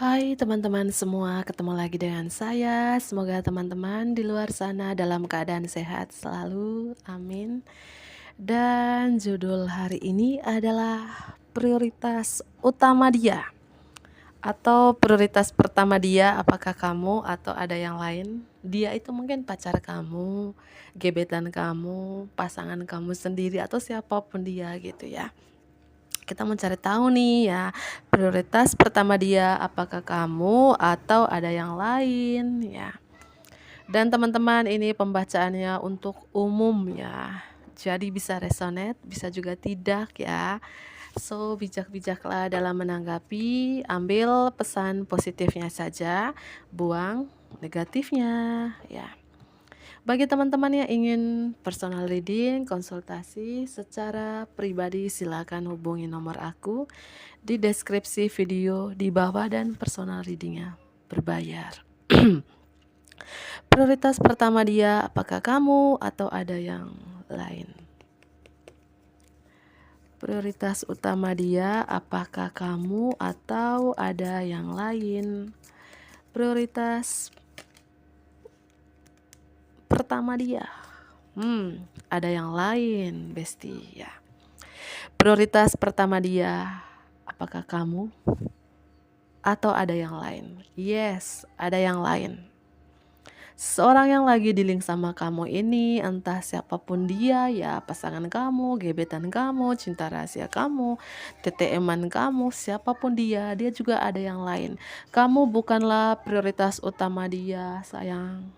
Hai teman-teman semua, ketemu lagi dengan saya. Semoga teman-teman di luar sana dalam keadaan sehat selalu. Amin. Dan judul hari ini adalah prioritas utama dia atau prioritas pertama dia, apakah kamu atau ada yang lain? Dia itu mungkin pacar kamu, gebetan kamu, pasangan kamu sendiri atau siapapun dia gitu ya. Kita mencari tahu nih ya, prioritas pertama dia apakah kamu atau ada yang lain ya. Dan teman-teman, ini pembacaannya untuk umum ya. Jadi bisa resonate, bisa juga tidak ya. So, bijak-bijaklah dalam menanggapi, ambil pesan positifnya saja, buang negatifnya ya. Bagi teman-teman yang ingin personal reading, konsultasi secara pribadi, silakan hubungi nomor aku di deskripsi video di bawah dan personal readingnya berbayar. Prioritas pertama dia, apakah kamu atau ada yang lain? Prioritas utama dia, apakah kamu atau ada yang lain? Prioritas pertama dia, ada yang lain, bestie ya. Prioritas pertama dia, apakah kamu atau ada yang lain? Yes, ada yang lain. Seorang yang lagi di-link sama kamu ini, entah siapapun dia ya, pasangan kamu, gebetan kamu, cinta rahasia kamu, TTM-an kamu, siapapun dia juga ada yang lain. Kamu bukanlah prioritas utama dia, sayang.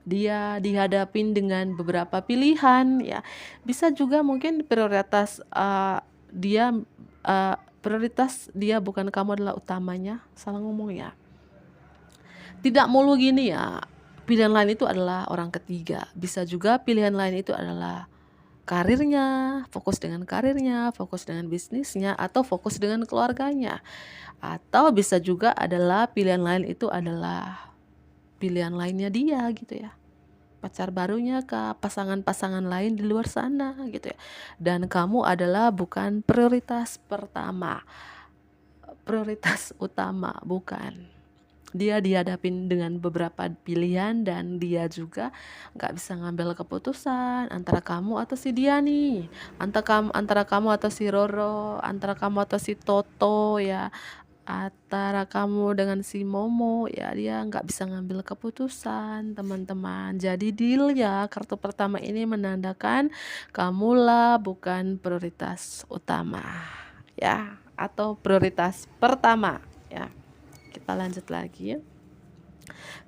Dia dihadapin dengan beberapa pilihan ya. Bisa juga mungkin dia prioritas dia bukan kamu adalah utamanya. Salah ngomong ya. Tidak mulu gini ya, pilihan lain itu adalah orang ketiga. Bisa juga pilihan lain itu adalah karirnya, fokus dengan karirnya, fokus dengan bisnisnya, atau fokus dengan keluarganya. Atau bisa juga adalah pilihan lain itu adalah pilihan lainnya dia gitu ya. Pacar barunya ke pasangan-pasangan lain di luar sana gitu ya. Dan kamu adalah bukan prioritas pertama, prioritas utama, bukan. Dia dihadapin dengan beberapa pilihan dan dia juga nggak bisa ngambil keputusan antara kamu atau si dia nih, antara kamu atau si Roro, antara kamu atau si Toto ya, antara kamu dengan si Momo ya. Dia nggak bisa ngambil keputusan, teman-teman. Jadi deal ya, kartu pertama ini menandakan kamulah bukan prioritas utama ya, atau prioritas pertama ya. Kita lanjut lagi.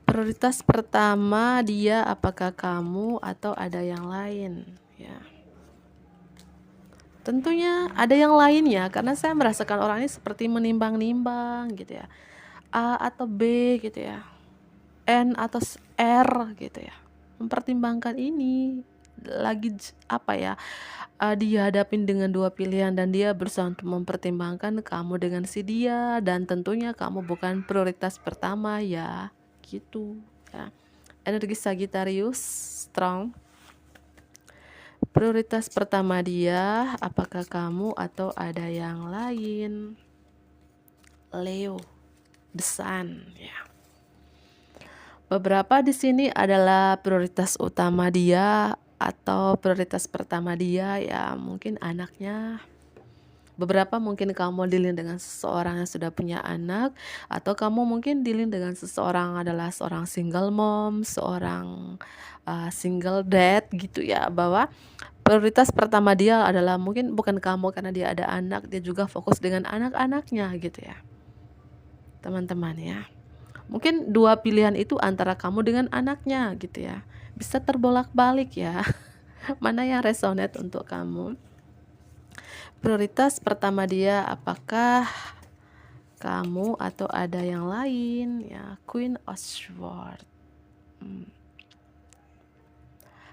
Prioritas pertama dia, apakah kamu atau ada yang lain ya. Tentunya ada yang lain ya, karena saya merasakan orang ini seperti menimbang-nimbang gitu ya. A atau B gitu ya, N atau R gitu ya. Mempertimbangkan ini lagi dihadapin dengan dua pilihan dan dia berusaha untuk mempertimbangkan kamu dengan si dia, dan tentunya kamu bukan prioritas pertama ya, gitu ya. Energi Sagittarius strong. Prioritas pertama dia, apakah kamu atau ada yang lain? Leo, the sun ya. Beberapa di sini adalah prioritas utama dia atau prioritas pertama dia ya, mungkin anaknya. Beberapa mungkin kamu dealing dengan seseorang yang sudah punya anak, atau kamu mungkin dealing dengan seseorang adalah seorang single mom, seorang single dad gitu ya, bahwa prioritas pertama dia adalah mungkin bukan kamu karena dia ada anak, dia juga fokus dengan anak-anaknya gitu ya, teman-teman ya. Mungkin dua pilihan itu antara kamu dengan anaknya gitu ya, bisa terbolak-balik ya. Mana yang resonate untuk kamu? Prioritas pertama dia, apakah kamu atau ada yang lain ya. Queen of Swords.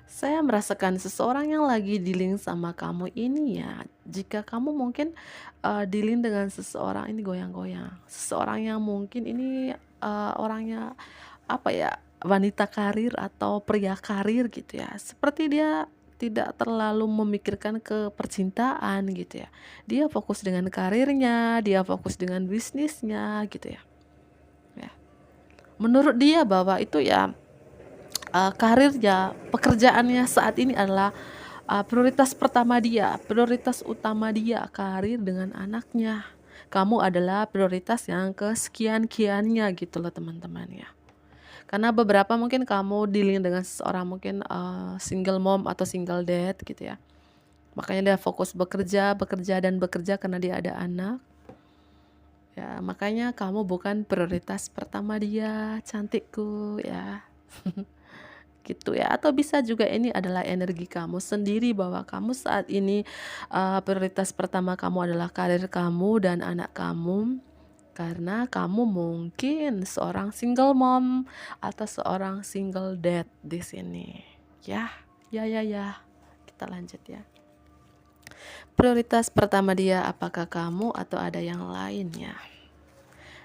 Saya merasakan seseorang yang lagi dealing sama kamu ini ya. Jika kamu mungkin dealing dengan seseorang ini, goyang-goyang, seseorang yang mungkin ini orangnya wanita karir atau pria karir gitu ya. Seperti dia tidak terlalu memikirkan ke percintaan gitu ya. Dia fokus dengan karirnya, dia fokus dengan bisnisnya gitu ya. Ya. Menurut dia bahwa itu ya karirnya, pekerjaannya saat ini adalah prioritas pertama dia, prioritas utama dia, karir dengan anaknya. Kamu adalah prioritas yang kesekian-kiannya gitu loh teman-teman ya. Karena beberapa mungkin kamu dealing dengan seseorang mungkin single mom atau single dad gitu ya. Makanya dia fokus bekerja, bekerja dan bekerja karena dia ada anak. Ya, makanya kamu bukan prioritas pertama dia, cantikku ya. Gitu ya. Atau bisa juga ini adalah energi kamu sendiri bahwa kamu saat ini prioritas pertama kamu adalah karir kamu dan anak kamu. Karena kamu mungkin seorang single mom atau seorang single dad di sini. Ya, ya. Kita lanjut ya. Prioritas pertama dia apakah kamu atau ada yang lainnya?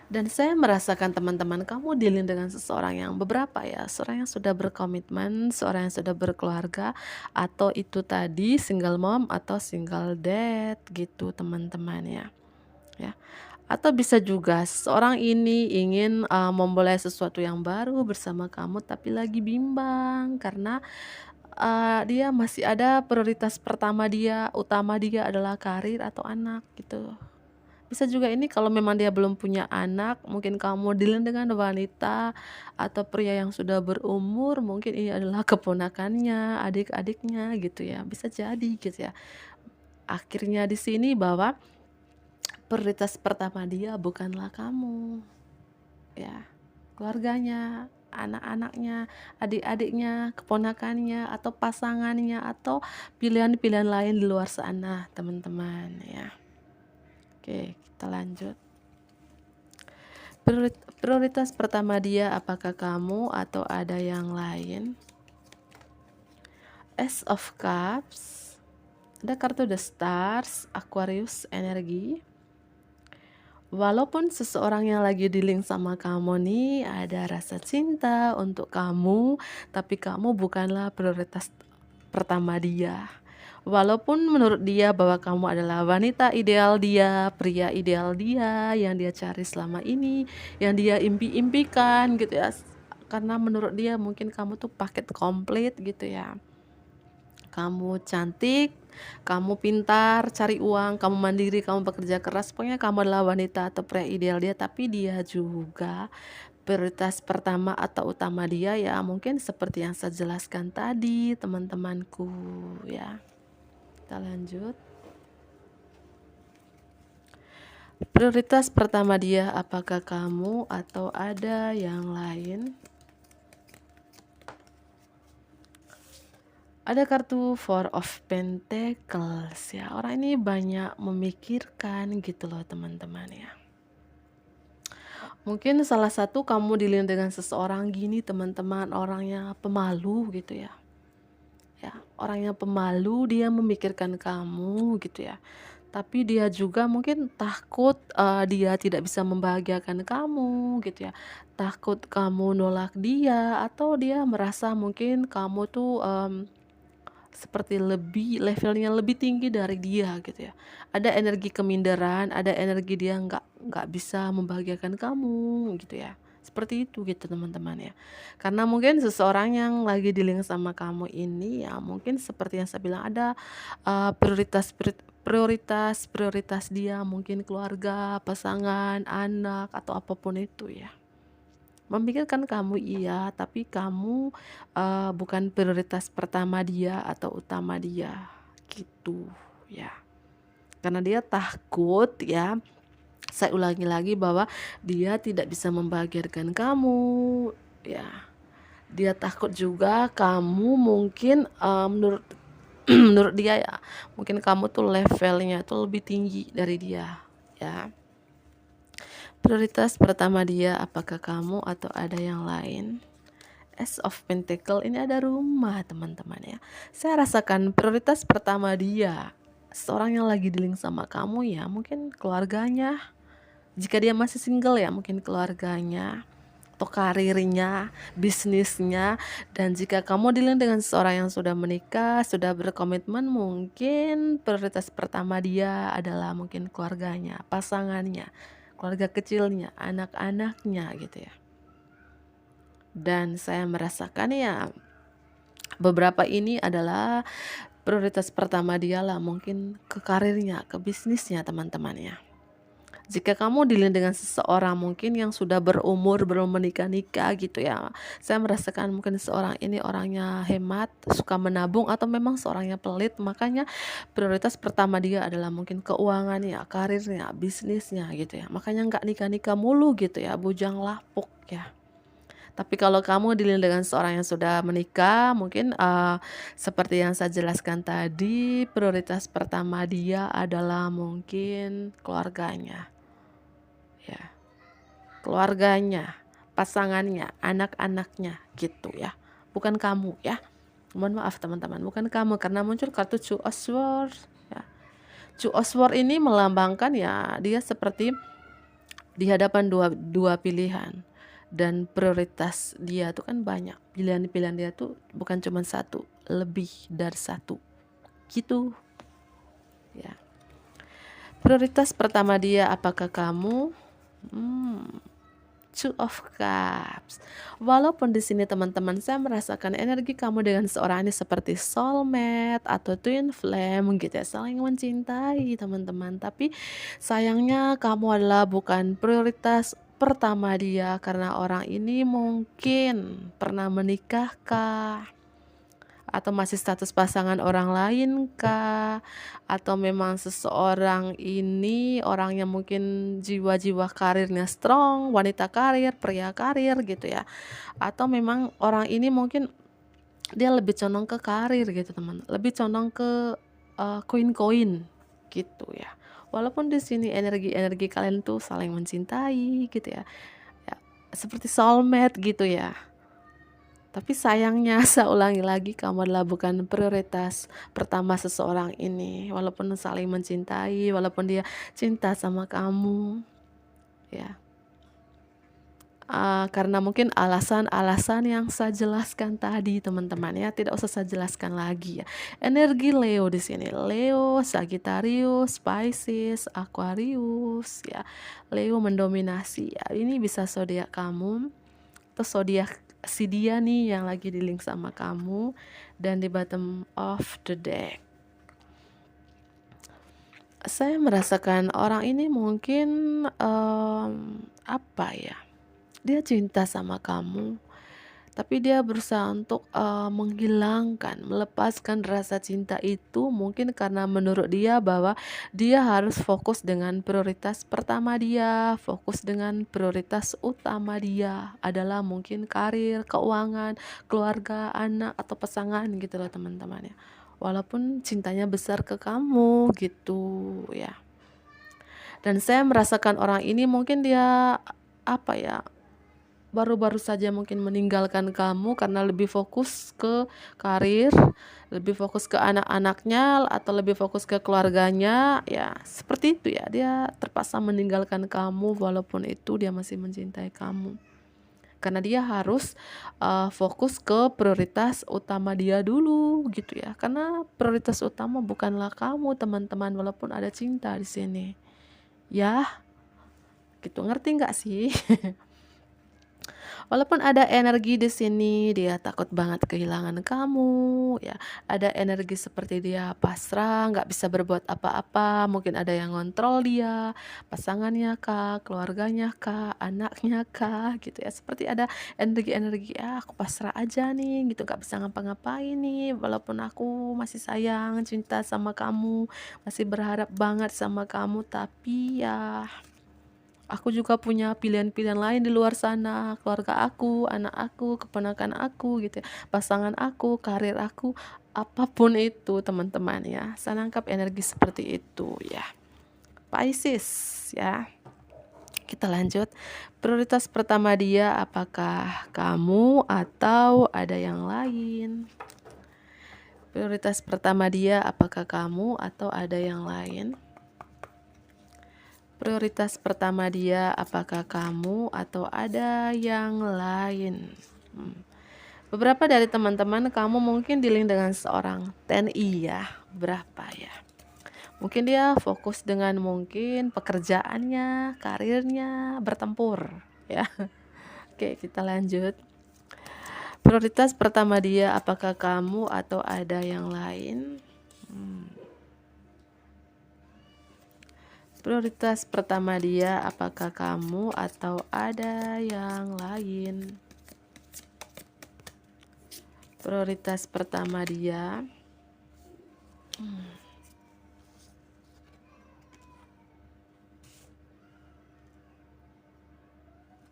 Dan saya merasakan teman-teman kamu dealing dengan seseorang yang beberapa ya, seorang yang sudah berkomitmen, seorang yang sudah berkeluarga, atau itu tadi single mom atau single dad gitu teman-teman ya. Ya. Atau bisa juga seorang ini ingin memulai sesuatu yang baru bersama kamu tapi lagi bimbang karena dia masih ada prioritas pertama dia, utama dia adalah karir atau anak gitu. Bisa juga ini kalau memang dia belum punya anak, mungkin kamu dealing dengan wanita atau pria yang sudah berumur, mungkin ini adalah keponakannya, adik-adiknya gitu ya. Bisa jadi gitu ya. Akhirnya di sini bahwa prioritas pertama dia bukanlah kamu. Ya, keluarganya, anak-anaknya, adik-adiknya, keponakannya atau pasangannya atau pilihan-pilihan lain di luar sana, teman-teman ya. Oke, kita lanjut. Prioritas pertama dia apakah kamu atau ada yang lain? Ace of Cups. Ada kartu The Stars, Aquarius energi. Walaupun seseorang yang lagi dealing sama kamu nih ada rasa cinta untuk kamu, tapi kamu bukanlah prioritas pertama dia. Walaupun menurut dia bahwa kamu adalah wanita ideal dia, pria ideal dia, yang dia cari selama ini, yang dia impi-impikan gitu ya. Karena menurut dia mungkin kamu tuh paket komplit gitu ya. Kamu cantik, kamu pintar, cari uang, kamu mandiri, kamu bekerja keras, pokoknya kamu adalah wanita atau pria ideal dia, tapi dia juga prioritas pertama atau utama dia ya mungkin seperti yang saya jelaskan tadi teman-temanku ya. Kita lanjut. Prioritas pertama dia apakah kamu atau ada yang lain? Ada kartu Four of Pentacles ya. Orang ini banyak memikirkan gitu loh teman-teman ya. Mungkin salah satu kamu dealing dengan seseorang gini teman-teman, orangnya pemalu gitu ya. Ya, orangnya pemalu, dia memikirkan kamu gitu ya. Tapi dia juga mungkin takut dia tidak bisa membahagiakan kamu gitu ya. Takut kamu nolak dia atau dia merasa mungkin kamu tuh seperti levelnya lebih tinggi dari dia gitu ya. Ada energi keminderan, ada energi dia nggak bisa membahagiakan kamu gitu ya. Seperti itu gitu teman-teman ya. Karena mungkin seseorang yang lagi dealing sama kamu ini ya mungkin seperti yang saya bilang ada prioritas dia mungkin keluarga, pasangan, anak atau apapun itu ya. Memikirkan kamu iya, tapi kamu bukan prioritas pertama dia atau utama dia, gitu ya. Karena dia takut ya, saya ulangi lagi bahwa dia tidak bisa membahagiakan kamu ya. Dia takut juga kamu mungkin menurut menurut dia ya, mungkin kamu tuh levelnya tuh lebih tinggi dari dia ya. Prioritas pertama dia apakah kamu atau ada yang lain? Ace of Pentacle ini ada rumah teman-teman ya. Saya rasakan prioritas pertama dia seorang yang lagi dealing sama kamu ya mungkin keluarganya. Jika dia masih single ya mungkin keluarganya. atau karirnya, bisnisnya. Dan jika kamu dealing dengan seseorang yang sudah menikah, sudah berkomitmen, mungkin prioritas pertama dia adalah mungkin keluarganya, pasangannya, keluarga kecilnya, anak-anaknya gitu ya. Dan saya merasakan ya beberapa ini adalah prioritas pertama dia lah, mungkin ke karirnya, ke bisnisnya teman-teman ya. Jika kamu dealing dengan seseorang mungkin yang sudah berumur, belum menikah-nikah gitu ya, saya merasakan mungkin seorang ini orangnya hemat, suka menabung, atau memang seorangnya pelit, makanya prioritas pertama dia adalah mungkin keuangannya, karirnya, bisnisnya gitu ya. Makanya nggak nikah-nikah mulu gitu ya, bujang lapuk ya. Tapi kalau kamu dealing dengan seorang yang sudah menikah, mungkin seperti yang saya jelaskan tadi, prioritas pertama dia adalah mungkin keluarganya, ya, keluarganya, pasangannya, anak-anaknya gitu ya. Bukan kamu ya. Mohon maaf teman-teman, bukan kamu, karena muncul kartu Two of Swords ya. Two of Swords ini melambangkan ya dia seperti di hadapan dua pilihan, dan prioritas dia tuh kan banyak, pilihan-pilihan dia tuh bukan cuma satu, lebih dari satu gitu ya. Prioritas pertama dia apakah kamu? Two of Cups. Walaupun di sini teman-teman saya merasakan energi kamu dengan seorang ini seperti soulmate atau twin flame gitu ya, saling mencintai teman-teman. Tapi sayangnya kamu adalah bukan prioritas pertama dia, karena orang ini mungkin pernah menikah kah? Atau masih status pasangan orang lain kah? Atau memang seseorang ini orangnya mungkin jiwa-jiwa karirnya strong, wanita karir, pria karir gitu ya. Atau memang orang ini mungkin dia lebih condong ke karir gitu teman, lebih condong ke koin-koin gitu ya. Walaupun di sini energi-energi kalian tuh saling mencintai gitu ya. Ya, seperti soulmate gitu ya. Tapi sayangnya saya ulangi lagi, kamu adalah bukan prioritas pertama seseorang ini. Walaupun saling mencintai, walaupun dia cinta sama kamu ya. Karena mungkin alasan-alasan yang saya jelaskan tadi teman-teman ya, tidak usah saya jelaskan lagi ya. Energi Leo di sini, Leo, Sagittarius, Pisces, Aquarius ya. Leo mendominasi ya. Ini bisa zodiak kamu atau zodiak si dia nih yang lagi di link sama kamu. Dan di bottom of the deck saya merasakan orang ini mungkin apa ya, dia cinta sama kamu, tapi dia berusaha untuk menghilangkan, melepaskan rasa cinta itu, mungkin karena menurut dia bahwa dia harus fokus dengan prioritas pertama dia, fokus dengan prioritas utama dia adalah mungkin karir, keuangan, keluarga, anak, atau pasangan gitu loh teman-teman ya. Walaupun cintanya besar ke kamu gitu ya. Dan saya merasakan orang ini mungkin dia apa ya, baru-baru saja mungkin meninggalkan kamu karena lebih fokus ke karir, lebih fokus ke anak-anaknya, atau lebih fokus ke keluarganya ya, seperti itu ya. Dia terpaksa meninggalkan kamu walaupun itu dia masih mencintai kamu, karena dia harus fokus ke prioritas utama dia dulu gitu ya. Karena prioritas utama bukanlah kamu teman-teman, walaupun ada cinta di sini ya, gitu. Ngerti nggak sih? Walaupun ada energi di sini, dia takut banget kehilangan kamu, ya. Ada energi seperti dia pasrah, nggak bisa berbuat apa-apa. Mungkin ada yang ngontrol dia, pasangannya kah, keluarganya kah, anaknya kah, gitu ya. Seperti ada energi-energi, aku pasrah aja nih, gitu, nggak bisa ngapa-ngapain nih. Walaupun aku masih sayang, cinta sama kamu, masih berharap banget sama kamu, tapi ya aku juga punya pilihan-pilihan lain di luar sana, keluarga aku, anak aku, keponakan aku gitu ya, pasangan aku, karir aku, apapun itu teman-teman ya. Saya nangkap energi seperti itu ya. Pisces ya. Kita lanjut. Prioritas pertama dia apakah kamu atau ada yang lain? Prioritas pertama dia apakah kamu atau ada yang lain? Prioritas pertama dia apakah kamu atau ada yang lain? Hmm. Beberapa dari teman-teman kamu mungkin dealing dengan seorang TNI ya. Berapa ya? Mungkin dia fokus dengan mungkin pekerjaannya, karirnya, bertempur ya. Oke, kita lanjut. Prioritas pertama dia apakah kamu atau ada yang lain? Hmm. Prioritas pertama dia apakah kamu atau ada yang lain? Prioritas pertama dia.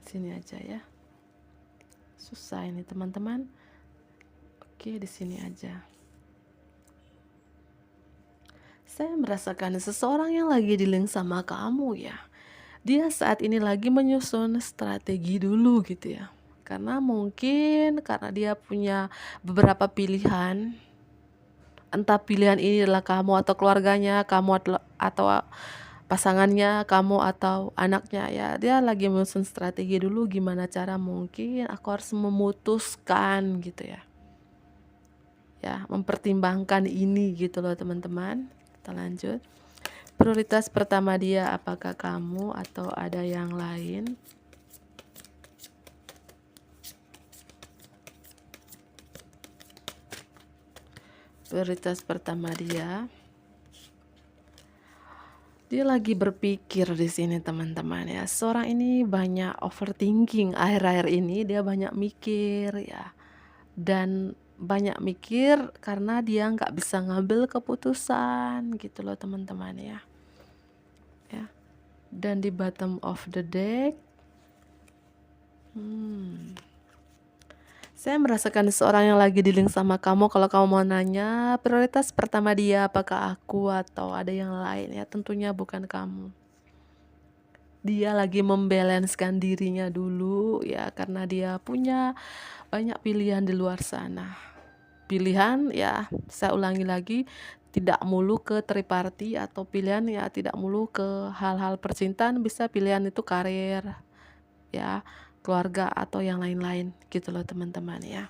Sini aja ya. Susah ini teman-teman. Oke, di sini aja. Saya merasakan seseorang yang lagi dealing sama kamu ya. Dia saat ini lagi menyusun strategi dulu gitu ya. Karena mungkin karena dia punya beberapa pilihan. Entah pilihan ini adalah kamu atau keluarganya, kamu atau pasangannya, kamu atau anaknya ya. Dia lagi menyusun strategi dulu gimana cara mungkin aku harus memutuskan gitu ya. Ya, mempertimbangkan ini gitu loh teman-teman. Kita lanjut. Prioritas pertama dia apakah kamu atau ada yang lain? Prioritas pertama dia lagi berpikir di sini teman-teman ya. Seorang ini banyak overthinking akhir-akhir ini, dia banyak mikir ya. Dan banyak mikir karena dia nggak bisa ngambil keputusan gitu loh teman-teman ya. Dan di bottom of the deck, saya merasakan seorang yang lagi dealing sama kamu. Kalau kamu mau nanya prioritas pertama dia apakah aku atau ada yang lain ya, tentunya bukan kamu. Dia lagi membalancekan dirinya dulu ya, karena dia punya banyak pilihan di luar sana. Pilihan ya, saya ulangi lagi, tidak mulu ke triparty atau pilihan ya tidak mulu ke hal-hal percintaan, bisa pilihan itu karir ya, keluarga atau yang lain-lain gitu loh teman-teman ya.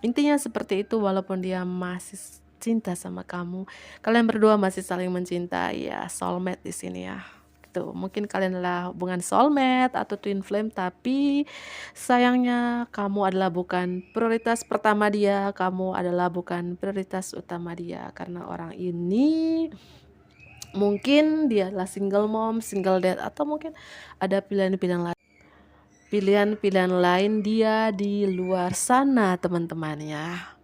Intinya seperti itu, walaupun dia masih cinta sama kamu, kalian berdua masih saling mencintai ya, soulmate di sini ya. Gitu. Mungkin kalian adalah hubungan soulmate atau twin flame, tapi sayangnya kamu adalah bukan prioritas pertama dia, kamu adalah bukan prioritas utama dia, karena orang ini mungkin dia adalah single mom, single dad, atau mungkin ada pilihan-pilihan lain dia di luar sana teman-teman ya.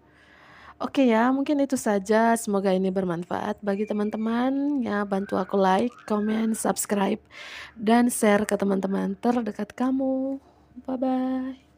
Oke ya, mungkin itu saja. Semoga ini bermanfaat bagi teman-teman ya. Bantu aku like, comment, subscribe, dan share ke teman-teman terdekat kamu. Bye-bye.